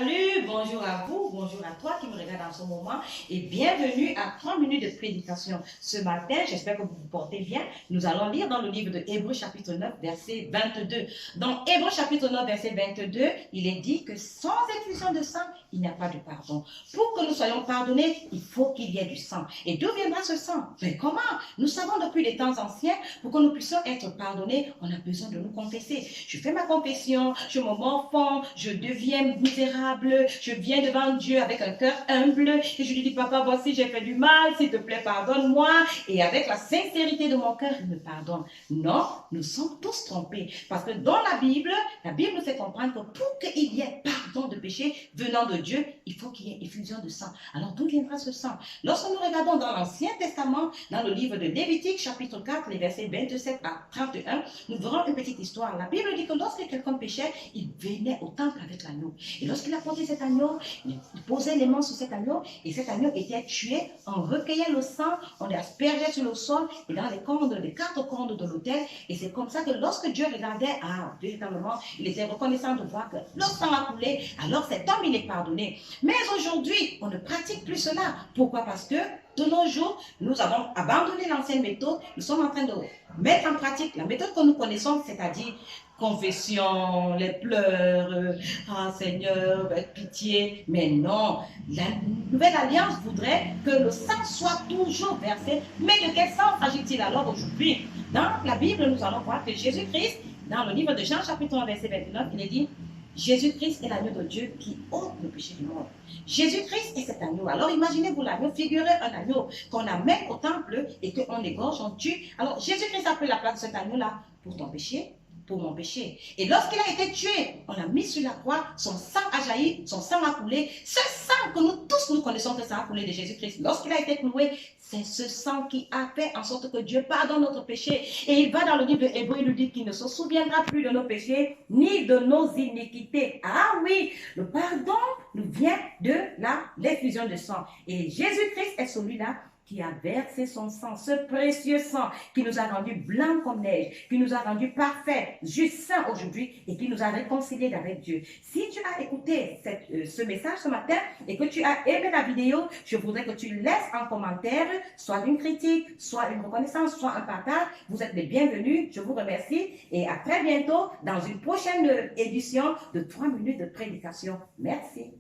Salut, bonjour à vous, bonjour à toi qui me regarde en ce moment et bienvenue à 30 minutes de prédication. Ce matin, j'espère que vous vous portez bien. Nous allons lire dans le livre de Hébreux chapitre 9, verset 22. Dans Hébreux chapitre 9, verset 22, il est dit que sans effusion de sang, il n'y a pas de pardon. Pour que nous soyons pardonnés, il faut qu'il y ait du sang. Et d'où viendra ce sang? Mais comment? Nous savons depuis les temps anciens, pour que nous puissions être pardonnés, on a besoin de nous confesser. Je fais ma confession, je me morfonds, je deviens misérable, je viens devant Dieu avec un cœur humble et je lui dis, papa, voici, j'ai fait du mal, s'il te plaît, pardonne-moi. Et avec la sincérité de mon cœur, il me pardonne. Non, nous sommes tous trompés. Parce que dans la Bible nous fait comprendre que pour qu'il y ait pardon de péché venant de Dieu, il faut qu'il y ait effusion de sang. Alors d'où viendra ce sang? Lorsque nous regardons dans l'Ancien Testament, dans le livre de Lévitique, chapitre 4, les versets 27 à 31, nous verrons une petite histoire. La Bible dit que lorsque quelqu'un péchait, il venait au temple avec l'agneau. Et lorsqu'il a porté cet agneau, il posait les mains sur cet agneau, et cet agneau était tué, on recueillait le sang, on l'aspergeait sur le sol, et dans les 4 cordes de l'autel, et c'est comme ça que lorsque Dieu regardait, véritablement, il était reconnaissant de voir que le sang a coulé, alors cet homme, il est pardonné. Mais aujourd'hui, on ne pratique plus cela. Pourquoi? Parce que de nos jours, nous avons abandonné l'ancienne méthode, nous sommes en train de mettre en pratique la méthode que nous connaissons, c'est-à-dire confession, les pleurs, Seigneur, pitié. Mais non, la nouvelle alliance voudrait que le sang soit toujours versé. Mais de quel sang s'agit-il alors aujourd'hui? Dans la Bible, nous allons voir que Jésus-Christ, dans le livre de Jean, chapitre 1, verset 29, il est dit, Jésus-Christ est l'agneau de Dieu qui ôte le péché du monde. Jésus-Christ est cet agneau. Alors imaginez-vous l'agneau, figurez un agneau qu'on amène au temple et qu'on égorge, on tue. Alors Jésus-Christ a pris la place de cet agneau-là pour ton péché, pour mon péché. Et lorsqu'il a été tué, on l'a mis sur la croix, son sang a jailli, son sang a coulé. Ce sang que nous tous nous connaissons que ça a coulé de Jésus-Christ, lorsqu'il a été cloué, c'est ce sang qui a fait en sorte que Dieu pardonne notre péché. Et il va dans le livre de Hébreux, il nous dit qu'il ne se souviendra plus de nos péchés, ni de nos iniquités. Ah oui, le pardon nous vient de l'effusion de sang. Et Jésus-Christ est celui-là qui a versé son sang, ce précieux sang qui nous a rendus blancs comme neige, qui nous a rendus parfaits, justes, saints aujourd'hui et qui nous a réconciliés avec Dieu. Si tu as écouté ce message ce matin et que tu as aimé la vidéo, je voudrais que tu laisses en commentaire soit une critique, soit une reconnaissance, soit un partage. Vous êtes les bienvenus. Je vous remercie et à très bientôt dans une prochaine édition de 3 minutes de prédication. Merci.